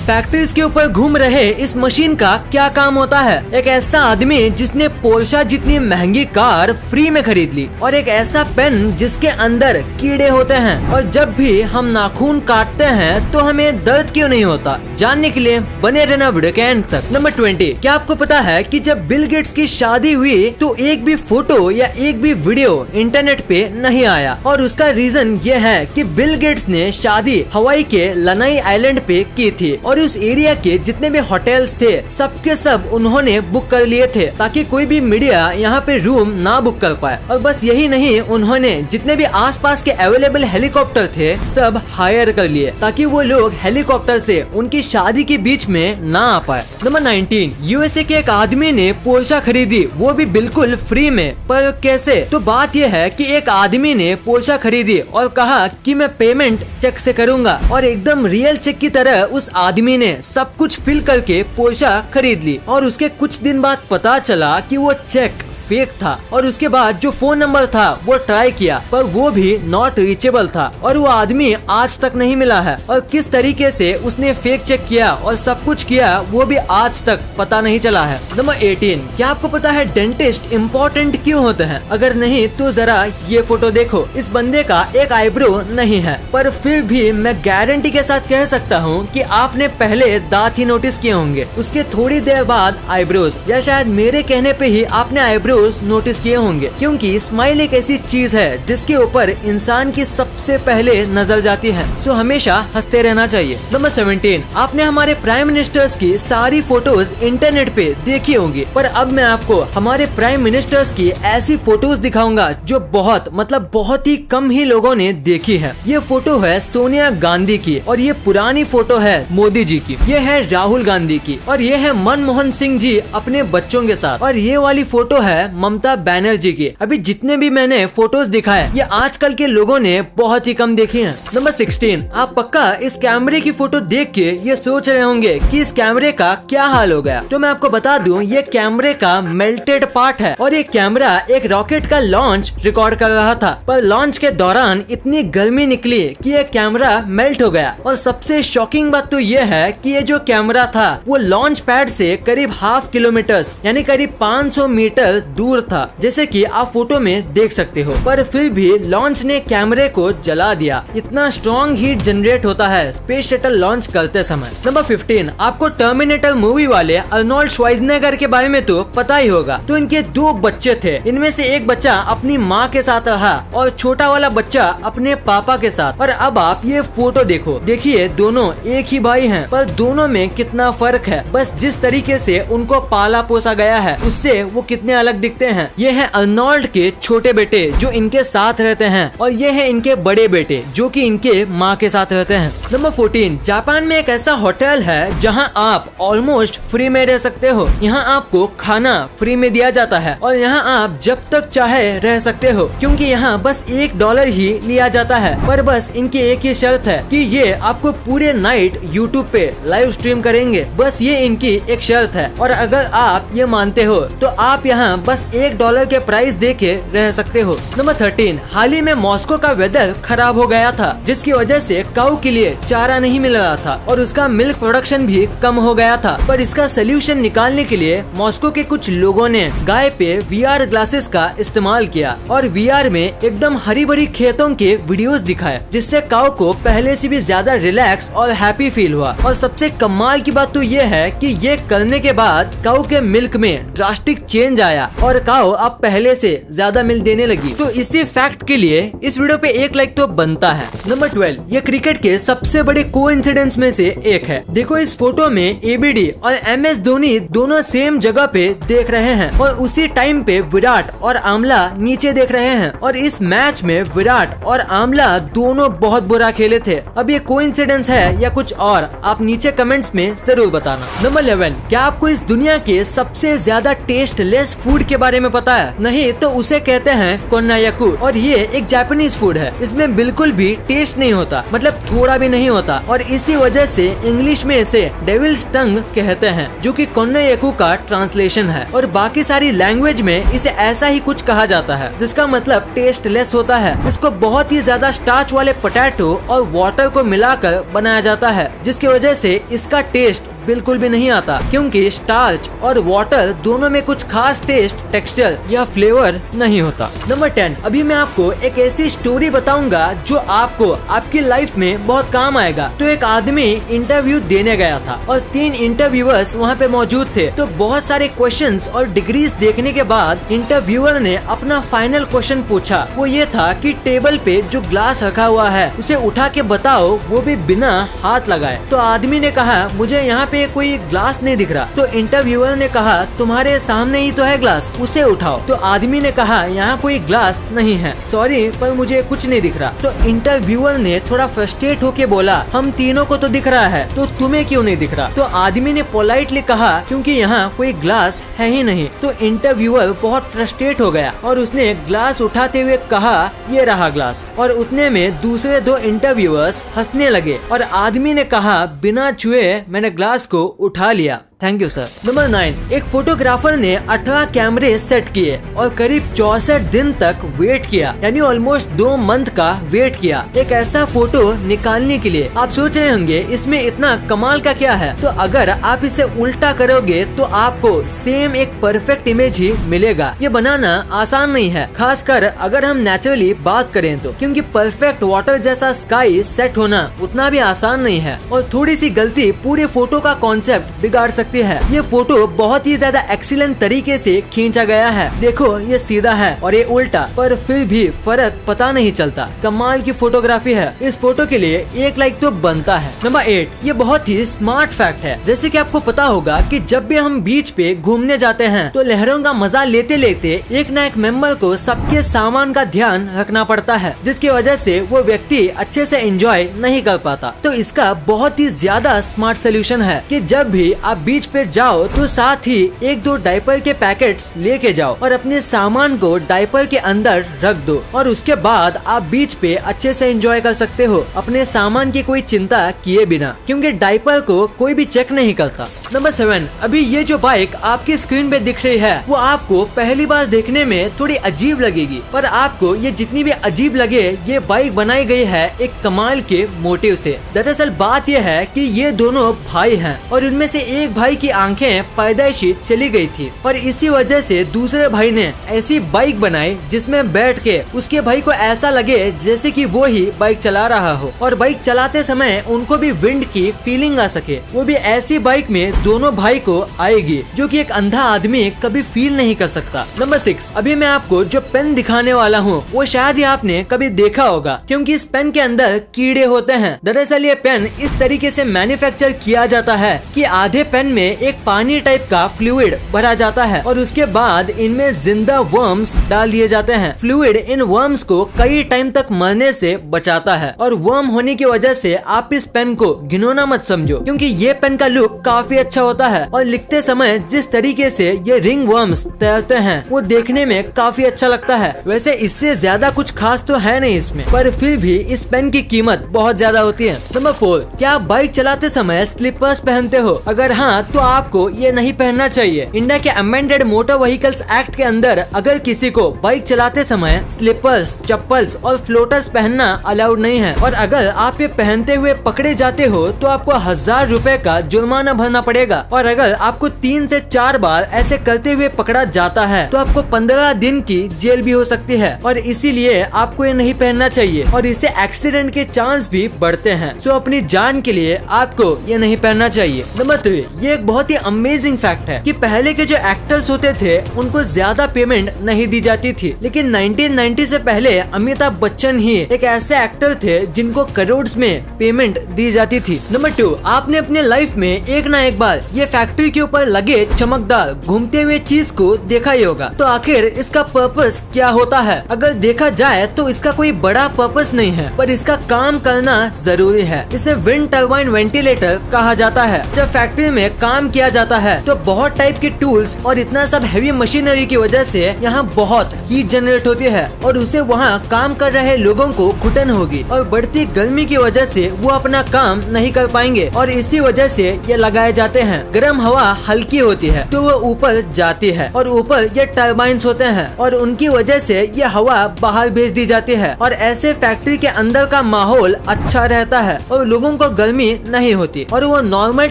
Factories के ऊपर घूम रहे इस मशीन का क्या काम होता है? एक ऐसा आदमी जिसने पोर्शा जितनी महंगी कार फ्री में खरीद ली, और एक ऐसा पेन जिसके अंदर कीड़े होते हैं, और जब भी हम नाखून काटते हैं तो हमें दर्द क्यों नहीं होता? जानने के लिए बने रहना वीडियो के एंड तक। नंबर 20, क्या आपको पता है कि जब बिल गेट्स की शादी हुई तो एक भी फोटो या एक भी वीडियो इंटरनेट पे नहीं आया, और उसका रीजन ये है कि बिल गेट्स ने शादी हवाई के लनाई आइलैंड पे की थी, और उस एरिया के जितने भी होटल्स थे सबके सब उन्होंने बुक कर लिए थे ताकि कोई भी मीडिया यहाँ पे रूम ना बुक कर पाए। और बस यही नहीं, उन्होंने जितने भी आसपास के अवेलेबल हेलीकॉप्टर थे सब हायर कर लिए ताकि वो लोग हेलीकॉप्टर से उनकी शादी के बीच में ना आ पाए। नंबर 19, यूएसए के एक आदमी ने पोर्शा खरीदी, वो भी बिल्कुल फ्री में। पर कैसे? तो बात यह है कि एक आदमी ने पोर्शा खरीदी और कहा कि मैं पेमेंट चेक से करूंगा, और एकदम रियल चेक की तरह उस आदमी ने सब कुछ फिल करके पोर्शा खरीद ली। और उसके कुछ दिन बाद पता चला कि वो चेक फेक था, और उसके बाद जो फोन नंबर था वो ट्राई किया पर वो भी नॉट रीचेबल था, और वो आदमी आज तक नहीं मिला है। और किस तरीके से उसने फेक चेक किया और सब कुछ किया वो भी आज तक पता नहीं चला है। नंबर 18, क्या आपको पता है डेंटिस्ट इम्पोर्टेंट क्यों होते हैं? अगर नहीं तो जरा ये फोटो देखो। इस बंदे का एक आईब्रो नहीं है, पर फिर भी मैं गारंटी के साथ कह सकता हूँ कि आपने पहले दांत ही नोटिस किए होंगे, उसके थोड़ी देर बाद आईब्रोज, या शायद मेरे कहने पे ही आपने आईब्रो नोटिस किए होंगे, क्योंकि स्माइल एक ऐसी चीज है जिसके ऊपर इंसान की सबसे पहले नजर जाती है। सो हमेशा हंसते रहना चाहिए। नंबर 17, आपने हमारे प्राइम मिनिस्टर्स की सारी फोटोज इंटरनेट पे देखी होंगी, पर अब मैं आपको हमारे प्राइम मिनिस्टर्स की ऐसी फोटोज दिखाऊंगा जो बहुत ही कम ही लोगों ने देखी है। ये फोटो है सोनिया गांधी की, और ये पुरानी फोटो है मोदी जी की, ये है राहुल गांधी की, और ये है मनमोहन सिंह जी अपने बच्चों के साथ, और ये वाली फोटो है ममता बनर्जी की। अभी जितने भी मैंने फोटोज दिखाए ये आजकल के लोगों ने बहुत ही कम देखी हैं। नंबर 16, आप पक्का इस कैमरे की फोटो देख के ये सोच रहे होंगे कि इस कैमरे का क्या हाल हो गया। तो मैं आपको बता दूं, ये कैमरे का मेल्टेड पार्ट है, और ये कैमरा एक रॉकेट का लॉन्च रिकॉर्ड कर रहा था, पर लॉन्च के दौरान इतनी गर्मी निकली कि ये कैमरा मेल्ट हो गया। और सबसे शॉकिंग बात तो ये है कि ये जो कैमरा था वो लॉन्च पैड से करीब ½ किलोमीटर यानी करीब 500 मीटर दूर था, जैसे कि आप फोटो में देख सकते हो, पर फिर भी लॉन्च ने कैमरे को जला दिया। इतना स्ट्रॉन्ग हीट जनरेट होता है स्पेस शटल लॉन्च करते समय। नंबर 15, आपको टर्मिनेटर मूवी वाले अर्नोल्ड श्वार्ज़नेगर के बारे में तो पता ही होगा। तो इनके 2 बच्चे थे, इनमें से एक बच्चा अपनी माँ के साथ रहा और छोटा वाला बच्चा अपने पापा के साथ। और अब आप ये फोटो देखो, देखिए दोनों एक ही भाई हैं, पर दोनों में कितना फर्क है। बस जिस तरीके से उनको पाला पोसा गया है उससे वो कितने अलग दिखते हैं। ये है अर्नोल्ड के छोटे बेटे जो इनके साथ रहते हैं, और ये है इनके बड़े बेटे जो कि इनके माँ के साथ रहते हैं। नंबर 14, जापान में एक ऐसा होटल है जहाँ आप ऑलमोस्ट फ्री में रह सकते हो। यहाँ आपको खाना फ्री में दिया जाता है, और यहाँ आप जब तक चाहे रह सकते हो, क्योंकि यहाँ बस $1 ही लिया जाता है। पर बस इनकी एक ही शर्त है कि ये आपको पूरे नाइट यूट्यूब पे लाइव स्ट्रीम करेंगे, बस ये इनकी एक शर्त है। और अगर आप ये मानते हो तो आप यहाँ बस $1 के प्राइस दे के रह सकते हो। नंबर 13, हाल ही में मॉस्को का वेदर खराब हो गया था, जिसकी वजह से काऊ के लिए चारा नहीं मिल रहा था, और उसका मिल्क प्रोडक्शन भी कम हो गया था। पर इसका सोल्यूशन निकालने के लिए मॉस्को के कुछ लोगों ने गाय पे VR ग्लासेस का इस्तेमाल किया, और VR में एकदम हरी भरी खेतों के वीडियोस दिखाए, जिससे काऊ को पहले से भी ज्यादा रिलैक्स और हैप्पी फील हुआ। और सबसे कमाल की बात तो ये है कि ये करने के बाद काऊ के मिल्क में ड्रास्टिक चेंज आया, और काऊ अब पहले से ज्यादा मिल्क देने लगी। तो इसी फैक्ट के लिए इस वीडियो पे 1 लाइक तो बनता है। नंबर 12, ये क्रिकेट के सबसे बड़े कोइंसिडेंस में से एक है। देखो इस फोटो में ABD और MS धोनी दोनों सेम जगह पे देख रहे हैं, और उसी टाइम पे विराट और आमला नीचे देख रहे हैं। और इस मैच में विराट और आमला दोनों बहुत बुरा खेले थे। अब ये कोइंसिडेंस है या कुछ और, आप नीचे कमेंट्स में जरूर बताना। नंबर 11, क्या आपको इस दुनिया के सबसे ज्यादा टेस्टलेस फूड के बारे में पता है? नहीं तो उसे कहते हैं कोन्नायाकू और ये एक जापानीज फूड है। इसमें बिल्कुल भी टेस्ट नहीं होता, मतलब थोड़ा भी नहीं होता, और इसी वजह से इंग्लिश में इसे डेविल्स टंग कहते हैं, जो कि कोन्नायाकू का ट्रांसलेशन है। और बाकी सारी लैंग्वेज में इसे ऐसा ही कुछ कहा जाता है, जिसका मतलब टेस्टलेस होता है। इसको बहुत ही ज्यादा स्टार्च वाले पोटैटो और वाटर को मिलाकर बनाया जाता है, जिसकी वजह से इसका टेस्ट बिल्कुल भी नहीं आता, क्योंकि स्टार्च और वाटर दोनों में कुछ खास टेस्ट, टेक्सचर या फ्लेवर नहीं होता। नंबर 10, अभी मैं आपको एक ऐसी स्टोरी बताऊंगा जो आपको आपकी लाइफ में बहुत काम आएगा। तो एक आदमी इंटरव्यू देने गया था और 3 इंटरव्यूअर्स वहाँ पे मौजूद थे। तो बहुत सारे क्वेश्चंस और डिग्रीज देखने के बाद इंटरव्यूअर ने अपना फाइनल क्वेश्चन पूछा। वो ये था कि टेबल पे जो ग्लास रखा हुआ है उसे उठा के बताओ, वो भी बिना हाथ लगाए। तो आदमी ने कहा मुझे यहाँ पे कोई ग्लास नहीं दिख रहा। तो इंटरव्यूअर ने कहा तुम्हारे सामने ही तो है ग्लास, उसे उठाओ। तो आदमी ने कहा यहाँ कोई ग्लास नहीं है, सॉरी पर मुझे कुछ नहीं दिख रहा। तो इंटरव्यूअर ने थोड़ा फ्रस्ट्रेट होके बोला हम तीनों को तो दिख रहा है, तो तुम्हें क्यों नहीं दिख रहा? तो आदमी ने पोलाइटली कहा क्योंकि यहाँ कोई ग्लास है ही नहीं। तो इंटरव्यूअर बहुत फ्रस्ट्रेट हो गया और उसने ग्लास उठाते हुए कहा ये रहा ग्लास। और उतने में दूसरे 2 इंटरव्यूअर्स हंसने लगे और आदमी ने कहा बिना छुए मैंने ग्लास को उठा लिया। Thank you sir. नंबर 9, एक फोटोग्राफर ने 18 कैमरे सेट किए और करीब 64 दिन तक वेट किया, यानी ऑलमोस्ट 2 मंथ का वेट किया एक ऐसा फोटो निकालने के लिए। आप सोच रहे होंगे इसमें इतना कमाल का क्या है? तो अगर आप इसे उल्टा करोगे तो आपको सेम एक परफेक्ट इमेज ही मिलेगा। ये बनाना आसान नहीं है, खासकर अगर हम नेचुरली बात करें तो, क्योंकि परफेक्ट वाटर जैसा स्काई सेट होना उतना भी आसान नहीं है और थोड़ी सी गलती पूरे फोटो का कॉन्सेप्ट बिगाड़ सकती है। ये फोटो बहुत ही ज्यादा एक्सीलेंट तरीके से खींचा गया है। देखो ये सीधा है और ये उल्टा, पर फिर भी फर्क पता नहीं चलता। कमाल की फोटोग्राफी है। इस फोटो के लिए 1 लाइक तो बनता है। नंबर 8, ये बहुत ही स्मार्ट फैक्ट है। जैसे कि आपको पता होगा कि जब भी हम बीच पे घूमने जाते हैं तो लहरों का मजा लेते लेते एक न एक मेंबर को सबके सामान का ध्यान रखना पड़ता है, जिसकी वजह से वो व्यक्ति अच्छे से एंजॉय नहीं कर पाता। तो इसका बहुत ही ज्यादा स्मार्ट सोल्यूशन है कि जब भी आप बीच पे जाओ तो साथ ही 1-2 डायपर के पैकेट्स लेके जाओ और अपने सामान को डायपर के अंदर रख दो और उसके बाद आप बीच पे अच्छे से एंजॉय कर सकते हो अपने सामान की कोई चिंता किए बिना, क्योंकि डायपर को कोई भी चेक नहीं करता। नंबर 7, अभी ये जो बाइक आपकी स्क्रीन पे दिख रही है वो आपको पहली बार देखने में थोड़ी अजीब लगेगी, पर आपको ये जितनी भी अजीब लगे ये बाइक बनाई गई है एक कमाल के मोटिव से। दरअसल बात यह है कि ये दोनों भाई हैं और उनमें से एक भाई की आंखें पैदाइशी चली गई थी और इसी वजह से दूसरे भाई ने ऐसी बाइक बनाई जिसमें बैठ के उसके भाई को ऐसा लगे जैसे कि वो ही बाइक चला रहा हो और बाइक चलाते समय उनको भी विंड की फीलिंग आ सके। वो भी ऐसी बाइक में दोनों भाई को आएगी जो कि एक अंधा आदमी कभी फील नहीं कर सकता। नंबर 6, अभी मैं आपको जो पेन दिखाने वाला हूँ वो शायद ही आपने कभी देखा होगा, क्योंकि इस पेन के अंदर कीड़े होते हैं। दरअसल ये पेन इस तरीके से मैन्युफैक्चर किया जाता है कि आधे पेन में एक पानी टाइप का फ्लूइड भरा जाता है और उसके बाद इनमें जिंदा वर्म्स डाल दिए जाते हैं। फ्लूइड इन वर्म्स को कई टाइम तक मरने से बचाता है और वर्म होने की वजह से आप इस पेन को घिनौना मत समझो, क्योंकि ये पेन का लुक काफी अच्छा होता है और लिखते समय जिस तरीके से ये रिंग वर्म्स तैरते हैं वो देखने में काफी अच्छा लगता है। वैसे इससे ज्यादा कुछ खास तो है नहीं इसमें, पर फिर भी इस पेन की कीमत बहुत ज्यादा होती है। नंबर 4, क्या आप बाइक चलाते समय स्लीपर्स पहनते हो? अगर हाँ तो आपको ये नहीं पहनना चाहिए। इंडिया के अमेंडेड मोटर व्हीकल्स एक्ट के अंदर अगर किसी को बाइक चलाते समय स्लीपर्स, चप्पल्स और फ्लोटर्स पहनना अलाउड नहीं है और अगर आप ये पहनते हुए पकड़े जाते हो तो आपको 1000 रुपए का जुर्माना भरना पड़ेगा और अगर आपको 3 से 4 बार ऐसे करते हुए पकड़ा जाता है तो आपको 15 दिन की जेल भी हो सकती है और इसीलिए आपको ये नहीं पहनना चाहिए और इससे एक्सीडेंट के चांस भी बढ़ते हैं। सो अपनी जान के लिए आपको ये नहीं पहनना चाहिए। नंबर 3, ये एक बहुत ही अमेजिंग फैक्ट है कि पहले के जो एक्टर्स होते थे उनको ज्यादा पेमेंट नहीं दी जाती थी, लेकिन 1990 से पहले अमिताभ बच्चन ही एक ऐसे एक्टर थे जिनको करोड़ में पेमेंट दी जाती थी। नंबर 2, आपने अपने लाइफ में एक ना एक बार ये फैक्ट्री के ऊपर लगे चमकदार घूमते हुए चीज को देखा ही होगा। तो आखिर इसका पर्पस क्या होता है? अगर देखा जाए तो इसका कोई बड़ा पर्पस नहीं है, पर इसका काम करना जरूरी है। इसे विंड टर्बाइन वेंटिलेटर कहा जाता है। जब फैक्ट्री में काम किया जाता है। तो बहुत टाइप के टूल्स और इतना सब हैवी मशीनरी की वजह से यहाँ बहुत हीट जनरेट होती है और उसे वहाँ काम कर रहे लोगों को घुटन होगी और बढ़ती गर्मी की वजह से वो अपना काम नहीं कर पाएंगे और इसी वजह से ये लगाए जाते हैं। गर्म हवा हल्की होती है तो वो ऊपर जाती है और ऊपर ये टर्बाइंस होते हैं और उनकी वजह से ये हवा बाहर भेज दी जाती है और ऐसे फैक्ट्री के अंदर का माहौल अच्छा रहता है और लोगों को गर्मी नहीं होती और वो नॉर्मल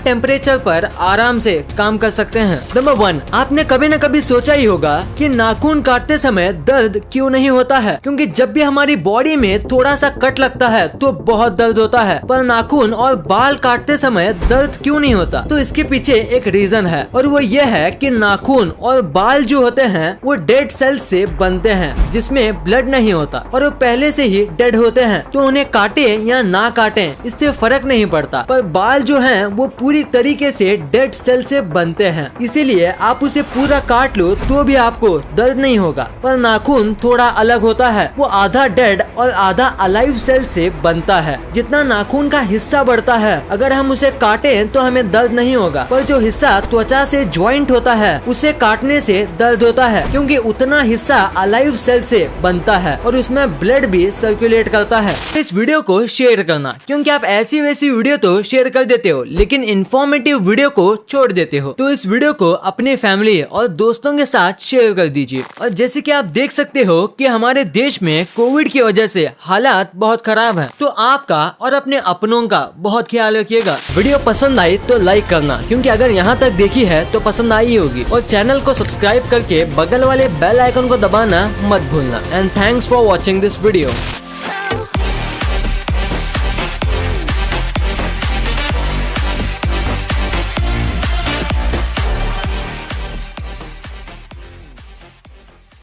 टेम्परेचर पर आराम से काम कर सकते हैं। नंबर 1, आपने कभी न कभी सोचा ही होगा कि नाखून काटते समय दर्द क्यों नहीं होता है, क्योंकि जब भी हमारी बॉडी में थोड़ा सा कट लगता है तो बहुत दर्द होता है, पर नाखून और बाल काटते समय दर्द क्यों नहीं होता? तो इसके पीछे एक रीजन है और वो ये है कि नाखून और बाल जो होते हैं वो डेड सेल्स से बनते हैं जिसमें ब्लड नहीं होता और वो पहले से ही डेड होते हैं, तो उन्हें काटे या ना काटे इससे फर्क नहीं पड़ता। पर बाल जो हैं वो पूरी तरीके से डेड सेल से बनते हैं, इसीलिए आप उसे पूरा काट लो तो भी आपको दर्द नहीं होगा। पर नाखून थोड़ा अलग होता है, वो आधा डेड और आधा अलाइव सेल से बनता है। जितना नाखून का हिस्सा बढ़ता है अगर हम उसे काटे तो हमें दर्द नहीं होगा, पर जो हिस्सा त्वचा से ज्वाइंट होता है उसे काटने से दर्द होता है, क्योंकि उतना हिस्सा अलाइव सेल से बनता है और उसमें ब्लड भी सर्कुलेट करता है। इस वीडियो को शेयर करना, क्योंकि आप ऐसी वैसी वीडियो तो शेयर कर देते हो लेकिन इंफॉर्मेटिव वीडियो को छोड़ देते हो। तो इस वीडियो को अपने फैमिली और दोस्तों के साथ शेयर कर दीजिए। और जैसे कि आप देख सकते हो कि हमारे देश में कोविड की वजह से हालात बहुत खराब है, तो आपका और अपने अपनों का बहुत ख्याल रखिएगा। वीडियो पसंद आई तो लाइक करना, क्योंकि अगर यहाँ तक देखी है तो पसंद आई होगी, और चैनल को सब्सक्राइब करके बगल वाले बेल आइकन को दबाना मत भूलना। And thanks for watching this video.